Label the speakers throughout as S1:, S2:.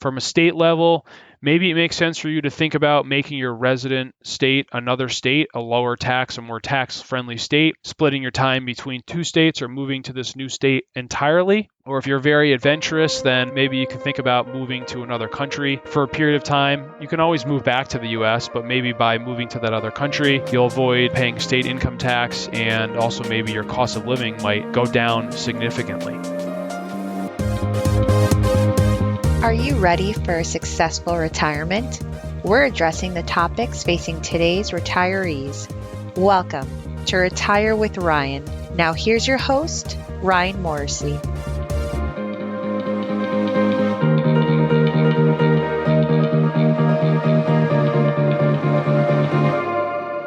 S1: From a state level, maybe it makes sense for you to think about making your resident state another state, a lower tax, a more tax-friendly state, splitting your time between two states or moving to this new state entirely. Or if you're very adventurous, then maybe you can think about moving to another country for a period of time. You can always move back to the US, but maybe by moving to that other country, you'll avoid paying state income tax, and also maybe your cost of living might go down significantly.
S2: Are you ready for a successful retirement? We're addressing the topics facing today's retirees. Welcome to Retire with Ryan. Now here's your host, Ryan Morrissey.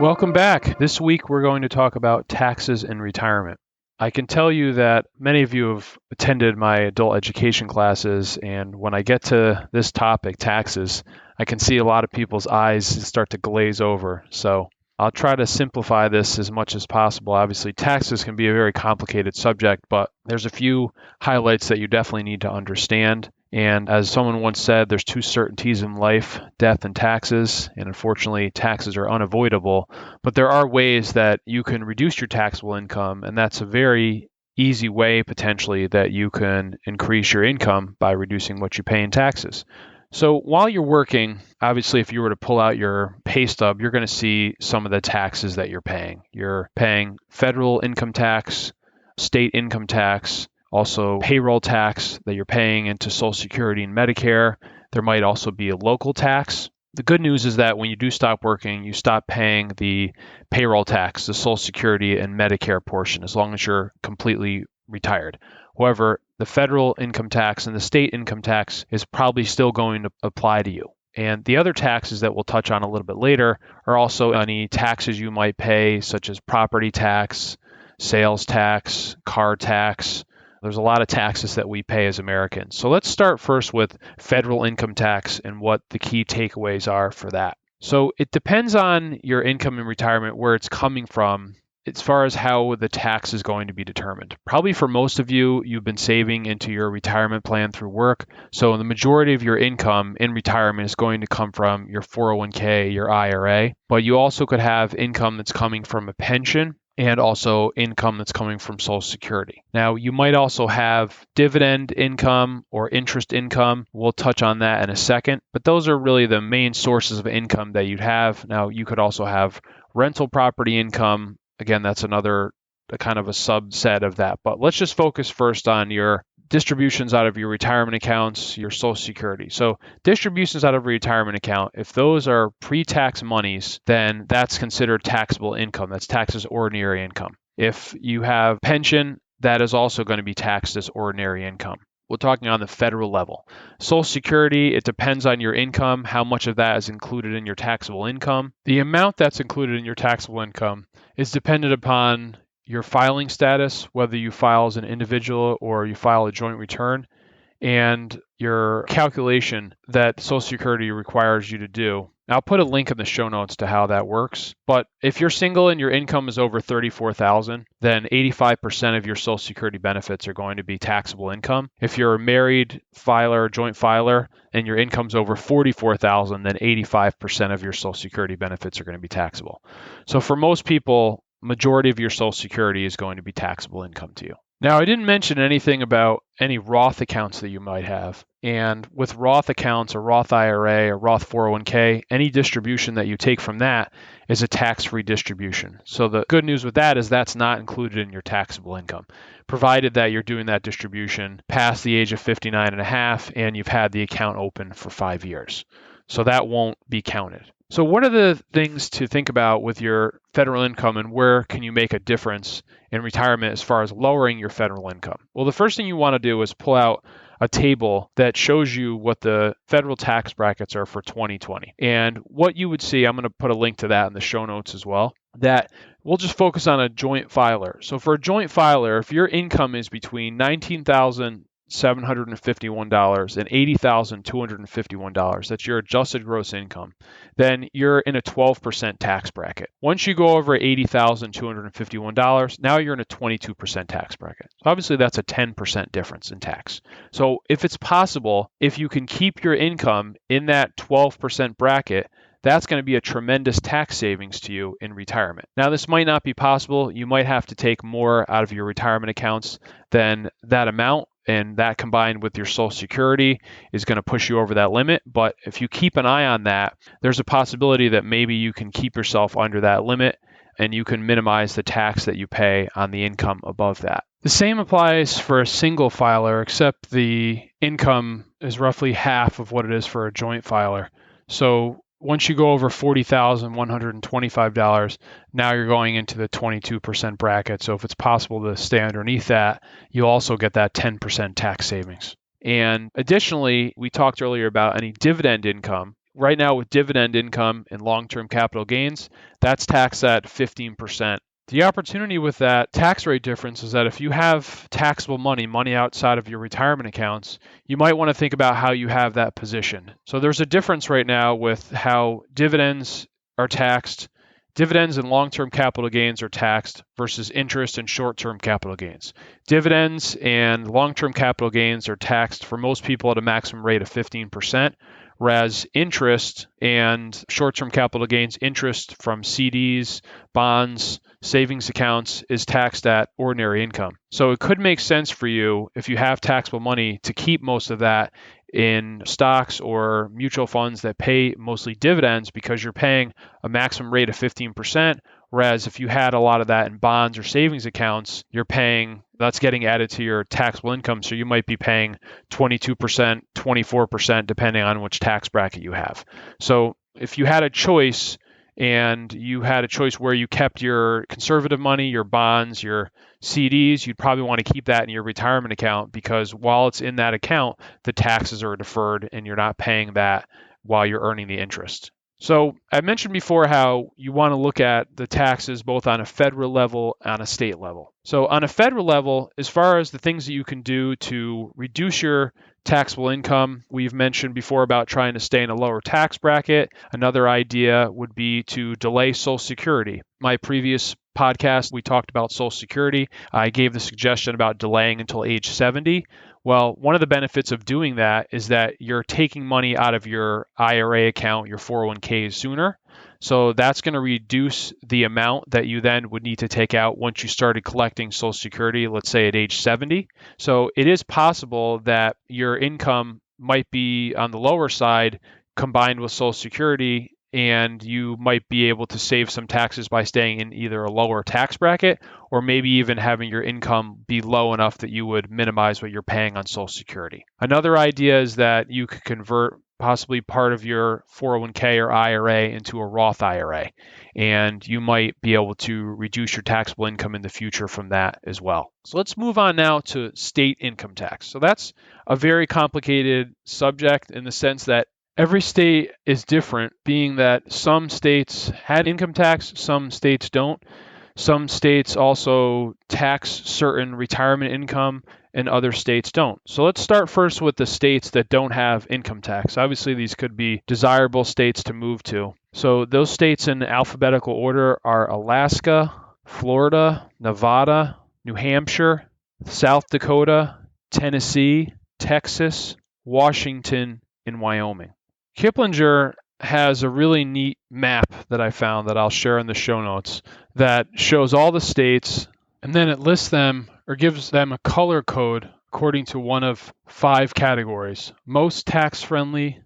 S1: Welcome back. This week we're going to talk about taxes in retirement. I can tell you that many of you have attended my adult education classes, and when I get to this topic, taxes, I can see a lot of people's eyes start to glaze over. So I'll try to simplify this as much as possible. Obviously, taxes can be a very complicated subject, but there's a few highlights that you definitely need to understand. And as someone once said, there's two certainties in life, death and taxes. And unfortunately, taxes are unavoidable. But there are ways that you can reduce your taxable income. And that's a very easy way, potentially, that you can increase your income by reducing what you pay in taxes. So while you're working, obviously, if you were to pull out your pay stub, you're going to see some of the taxes that you're paying. You're paying federal income tax, state income tax, also payroll tax that you're paying into Social Security and Medicare. There might also be a local tax. The good news is that when you do stop working, you stop paying the payroll tax, the Social Security and Medicare portion, as long as you're completely retired. However, the federal income tax and the state income tax is probably still going to apply to you. And the other taxes that we'll touch on a little bit later are also any taxes you might pay, such as property tax, sales tax, car tax. There's a lot of taxes that we pay as Americans. So let's start first with federal income tax and what the key takeaways are for that. So it depends on your income in retirement, where it's coming from, as far as how the tax is going to be determined. Probably for most of you, you've been saving into your retirement plan through work. So the majority of your income in retirement is going to come from your 401k, your IRA. But you also could have income that's coming from a pension, and also income that's coming from Social Security. Now, you might also have dividend income or interest income. We'll touch on that in a second, but those are really the main sources of income that you'd have. Now, you could also have rental property income. Again, that's another kind of a subset of that, but let's just focus first on your distributions out of your retirement accounts, your Social Security. So distributions out of a retirement account, if those are pre-tax monies, then that's considered taxable income. That's taxed as ordinary income. If you have pension, that is also going to be taxed as ordinary income. We're talking on the federal level. Social Security, it depends on your income, how much of that is included in your taxable income. The amount that's included in your taxable income is dependent upon your filing status, whether you file as an individual or you file a joint return, and your calculation that Social Security requires you to do. I'll put a link in the show notes to how that works. But if you're single and your income is over $34,000, then 85% of your Social Security benefits are going to be taxable income. If you're a married filer, joint filer, and your income's over $44,000, then 85% of your Social Security benefits are going to be taxable. So for most people, majority of your Social Security is going to be taxable income to you. Now, I didn't mention anything about any Roth accounts that you might have. And with Roth accounts, a Roth IRA, a Roth 401k, any distribution that you take from that is a tax-free distribution. So the good news with that is that's not included in your taxable income, provided that you're doing that distribution past the age of 59 and a half and you've had the account open for 5 years. So that won't be counted. So what are the things to think about with your federal income, and where can you make a difference in retirement as far as lowering your federal income? Well, the first thing you want to do is pull out a table that shows you what the federal tax brackets are for 2020. And what you would see, I'm going to put a link to that in the show notes as well, that we'll just focus on a joint filer. So for a joint filer, if your income is between $19,700 $80,751 and $80,251, that's your adjusted gross income, then you're in a 12% tax bracket. Once you go over $80,251, now you're in a 22% tax bracket. So obviously that's a 10% difference in tax. So if it's possible, if you can keep your income in that 12% bracket, that's going to be a tremendous tax savings to you in retirement. Now, this might not be possible. You might have to take more out of your retirement accounts than that amount, and that combined with your Social Security is going to push you over that limit. But if you keep an eye on that, there's a possibility that maybe you can keep yourself under that limit and you can minimize the tax that you pay on the income above that. The same applies for a single filer, except the income is roughly half of what it is for a joint filer. So once you go over $40,125, now you're going into the 22% bracket. So if it's possible to stay underneath that, you'll also get that 10% tax savings. And additionally, we talked earlier about any dividend income. Right now with dividend income and long-term capital gains, that's taxed at 15%. The opportunity with that tax rate difference is that if you have taxable money outside of your retirement accounts, you might want to think about how you have that position. So there's a difference right now with how dividends are taxed. Dividends and long-term capital gains are taxed versus interest and short-term capital gains. Dividends and long-term capital gains are taxed for most people at a maximum rate of 15%. Whereas interest and short-term capital gains, interest from CDs, bonds, savings accounts is taxed at ordinary income. So it could make sense for you if you have taxable money to keep most of that in stocks or mutual funds that pay mostly dividends because you're paying a maximum rate of 15%. Whereas if you had a lot of that in bonds or savings accounts, that's getting added to your taxable income. So you might be paying 22%, 24%, depending on which tax bracket you have. So if you had a choice and you had a choice where you kept your conservative money, your bonds, your CDs, you'd probably want to keep that in your retirement account because while it's in that account, the taxes are deferred and you're not paying that while you're earning the interest. So I mentioned before how you want to look at the taxes both on a federal level and a state level. So on a federal level, as far as the things that you can do to reduce your taxable income, we've mentioned before about trying to stay in a lower tax bracket. Another idea would be to delay Social Security. My previous podcast, we talked about Social Security. I gave the suggestion about delaying until age 70. Well, one of the benefits of doing that is that you're taking money out of your IRA account, your 401k sooner. So that's going to reduce the amount that you then would need to take out once you started collecting Social Security, let's say at age 70. So it is possible that your income might be on the lower side combined with Social Security, and you might be able to save some taxes by staying in either a lower tax bracket or maybe even having your income be low enough that you would minimize what you're paying on Social Security. Another idea is that you could convert possibly part of your 401k or IRA into a Roth IRA, and you might be able to reduce your taxable income in the future from that as well. So let's move on now to state income tax. So that's a very complicated subject in the sense that every state is different, being that some states had income tax, some states don't. Some states also tax certain retirement income and other states don't. So let's start first with the states that don't have income tax. Obviously, these could be desirable states to move to. So those states in alphabetical order are Alaska, Florida, Nevada, New Hampshire, South Dakota, Tennessee, Texas, Washington, and Wyoming. Kiplinger has a really neat map that I found that I'll share in the show notes that shows all the states, and then it lists them or gives them a color code according to one of 5 categories: most tax-friendly,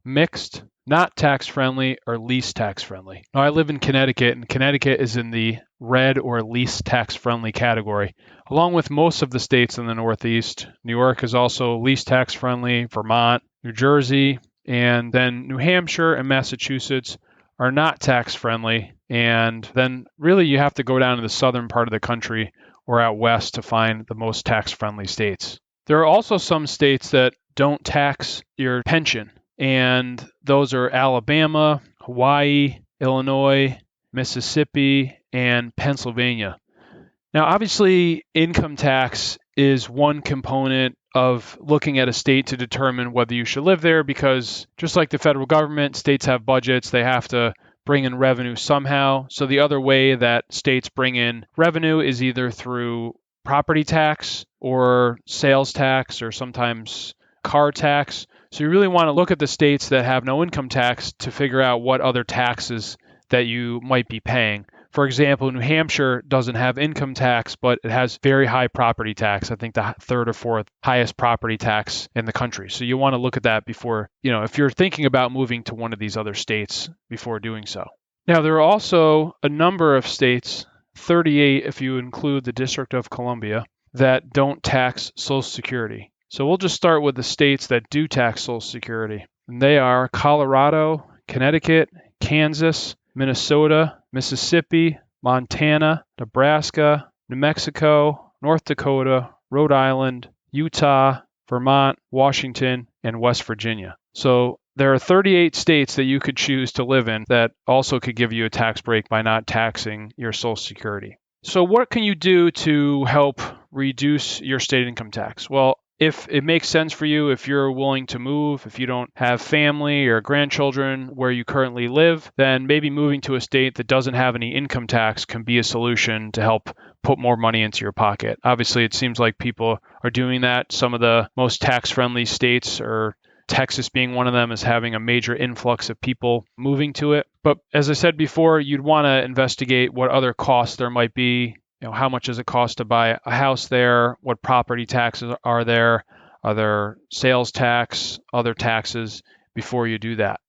S1: mixed, not tax-friendly, or least tax-friendly. Now, I live in Connecticut, and Connecticut is in the red or least tax-friendly category, along with most of the states in the Northeast. New York is also least tax-friendly, Vermont, New Jersey, and then New Hampshire and Massachusetts are not tax-friendly. And then really you have to go down to the southern part of the country or out west to find the most tax-friendly states. There are also some states that don't tax your pension, and those are Alabama, Hawaii, Illinois, Mississippi, and Pennsylvania. Now, obviously, income tax is one component of looking at a state to determine whether you should live there, because just like the federal government, states have budgets. They have to bring in revenue somehow. So the other way that states bring in revenue is either through property tax or sales tax or sometimes car tax. So you really want to look at the states that have no income tax to figure out what other taxes that you might be paying. For example, New Hampshire doesn't have income tax, but it has very high property tax. I think the third or fourth highest property tax in the country. So you want to look at that before, if you're thinking about moving to one of these other states before doing so. Now, there are also a number of states, 38 if you include the District of Columbia, that don't tax Social Security. So we'll just start with the states that do tax Social Security. And they are Colorado, Connecticut, Kansas, Minnesota, Mississippi, Montana, Nebraska, New Mexico, North Dakota, Rhode Island, Utah, Vermont, Washington, and West Virginia. So there are 38 states that you could choose to live in that also could give you a tax break by not taxing your Social Security. So what can you do to help reduce your state income tax? Well, if it makes sense for you, if you're willing to move, if you don't have family or grandchildren where you currently live, then maybe moving to a state that doesn't have any income tax can be a solution to help put more money into your pocket. Obviously, it seems like people are doing that. Some of the most tax-friendly states, or Texas being one of them, is having a major influx of people moving to it. But as I said before, you'd want to investigate what other costs there might be. How much does it cost to buy a house there? What property taxes are there? Are there sales tax, other taxes before you do that?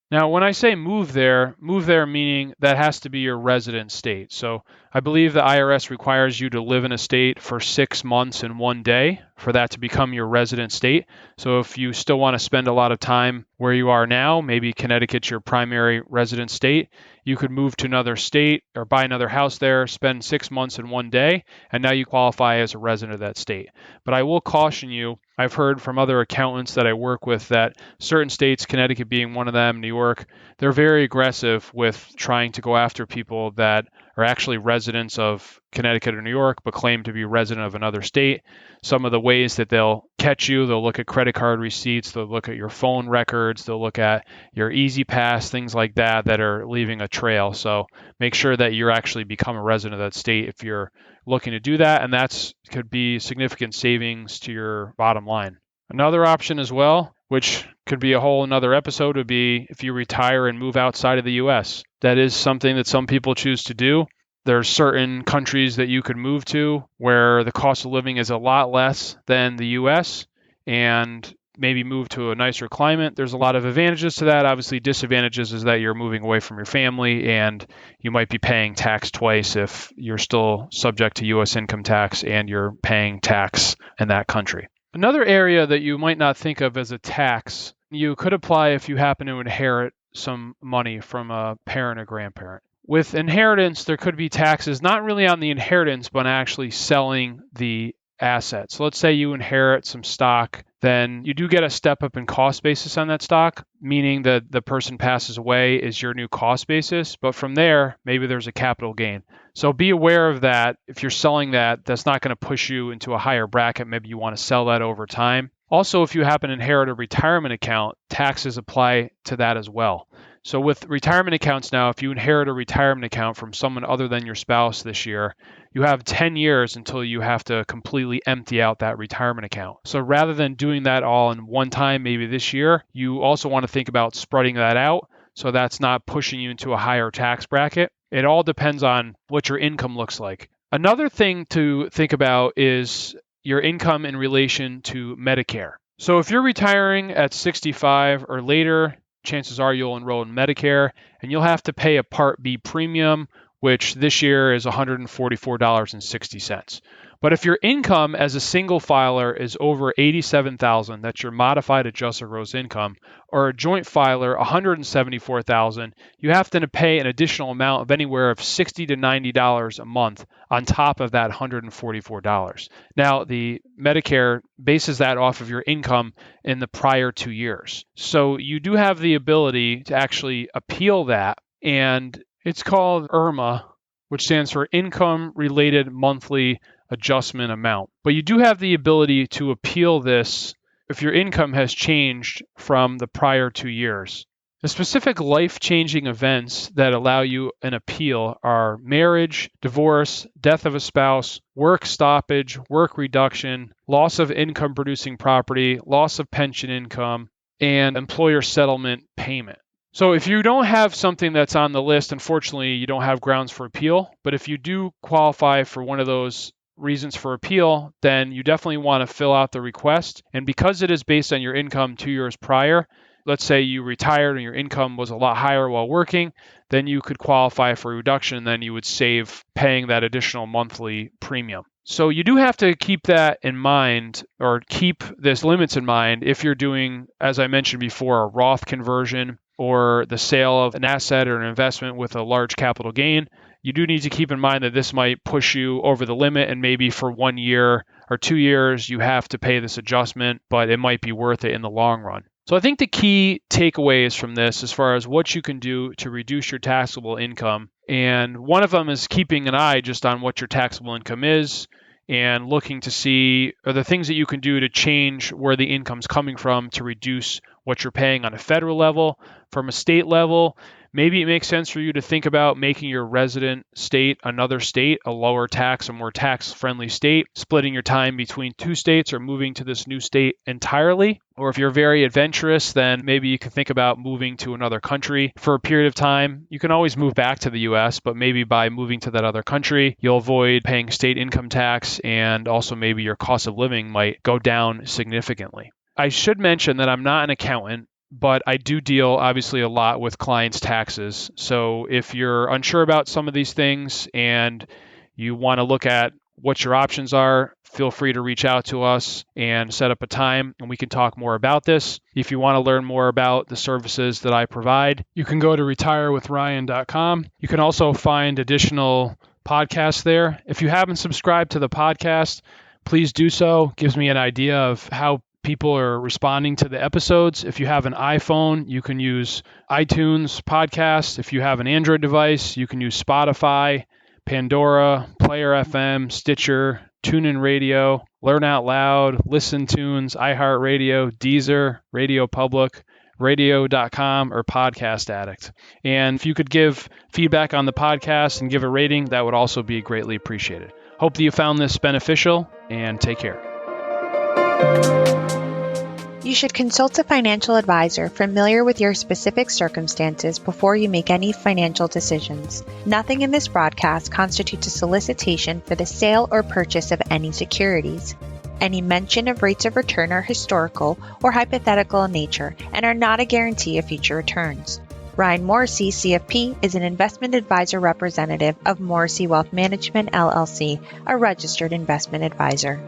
S1: Now, when I say move there meaning that has to be your resident state. So I believe the IRS requires you to live in a state for 6 months and 1 day for that to become your resident state. So if you still want to spend a lot of time where you are now, maybe Connecticut's your primary resident state, you could move to another state or buy another house there, spend 6 months and 1 day, and now you qualify as a resident of that state. But I will caution you, I've heard from other accountants that I work with that certain states, Connecticut being one of them, New York, they're very aggressive with trying to go after people that are actually residents of Connecticut or New York, but claim to be resident of another state. Some of the ways that they'll catch you, they'll look at credit card receipts, they'll look at your phone records, they'll look at your Easy Pass, things like that are leaving a trail. So make sure that you're actually become a resident of that state if you're looking to do that, and that's could be significant savings to your bottom line. Another option as well, which could be a whole another episode, would be if you retire and move outside of the U.S. That is something that some people choose to do. There are certain countries that you could move to where the cost of living is a lot less than the U.S. and maybe move to a nicer climate. There's a lot of advantages to that. Obviously, disadvantages is that you're moving away from your family and you might be paying tax twice if you're still subject to U.S. income tax and you're paying tax in that country. Another area that you might not think of as a tax, you could apply if you happen to inherit some money from a parent or grandparent. With inheritance, there could be taxes, not really on the inheritance, but actually selling the assets. So let's say you inherit some stock, then you do get a step up in cost basis on that stock, meaning that the person passes away is your new cost basis. But from there, maybe there's a capital gain. So be aware of that. If you're selling that, that's not going to push you into a higher bracket. Maybe you want to sell that over time. Also, if you happen to inherit a retirement account, taxes apply to that as well. So with retirement accounts now, if you inherit a retirement account from someone other than your spouse this year, you have 10 years until you have to completely empty out that retirement account. So rather than doing that all in one time, maybe this year, you also want to think about spreading that out so that's not pushing you into a higher tax bracket. It all depends on what your income looks like. Another thing to think about is your income in relation to Medicare. So if you're retiring at 65 or later, chances are you'll enroll in Medicare and you'll have to pay a Part B premium, which this year is $144.60. But if your income as a single filer is over $87,000, that's your modified adjusted gross income, or a joint filer $174,000, you have to pay an additional amount of anywhere of $60 to $90 a month on top of that $144. Now, the Medicare bases that off of your income in the prior 2 years. So you do have the ability to actually appeal that, and it's called IRMA, which stands for Income Related Monthly adjustment amount. But you do have the ability to appeal this if your income has changed from the prior 2 years. The specific life-changing events that allow you an appeal are marriage, divorce, death of a spouse, work stoppage, work reduction, loss of income-producing property, loss of pension income, and employer settlement payment. So if you don't have something that's on the list, unfortunately, you don't have grounds for appeal. But if you do qualify for one of those reasons for appeal, then you definitely want to fill out the request. And because it is based on your income 2 years prior, let's say you retired and your income was a lot higher while working, then you could qualify for a reduction, and then you would save paying that additional monthly premium. So you do have to keep that in mind, or keep this limits in mind if you're doing, as I mentioned before, a Roth conversion or the sale of an asset or an investment with a large capital gain. You do need to keep in mind that this might push you over the limit, and maybe for 1 year or 2 years you have to pay this adjustment, but it might be worth it in the long run. So I think the key takeaways from this, as far as what you can do to reduce your taxable income, and one of them is keeping an eye just on what your taxable income is and looking to see are the things that you can do to change where the income's coming from to reduce what you're paying on a federal level. From a state level, maybe it makes sense for you to think about making your resident state another state, a lower tax, a more tax-friendly state, splitting your time between 2 states or moving to this new state entirely. Or if you're very adventurous, then maybe you can think about moving to another country for a period of time. You can always move back to the US, but maybe by moving to that other country, you'll avoid paying state income tax, and also maybe your cost of living might go down significantly. I should mention that I'm not an accountant, but I do deal obviously a lot with clients' taxes. So if you're unsure about some of these things and you want to look at what your options are, feel free to reach out to us and set up a time and we can talk more about this. If you want to learn more about the services that I provide, you can go to retirewithryan.com. You can also find additional podcasts there. If you haven't subscribed to the podcast, please do so. It gives me an idea of how people are responding to the episodes. If you have an iPhone, you can use iTunes podcasts. If you have an Android device, you can use Spotify, Pandora, Player FM, Stitcher, TuneIn Radio, Learn Out Loud, Listen Tunes, iHeartRadio, Deezer, Radio Public, radio.com, or Podcast Addict. And if you could give feedback on the podcast and give a rating, that would also be greatly appreciated. Hope that you found this beneficial, and take care.
S2: You should consult a financial advisor familiar with your specific circumstances before you make any financial decisions. Nothing in this broadcast constitutes a solicitation for the sale or purchase of any securities. Any mention of rates of return are historical or hypothetical in nature and are not a guarantee of future returns. Ryan Morrissey, CFP, is an investment advisor representative of Morrissey Wealth Management, LLC, a registered investment advisor.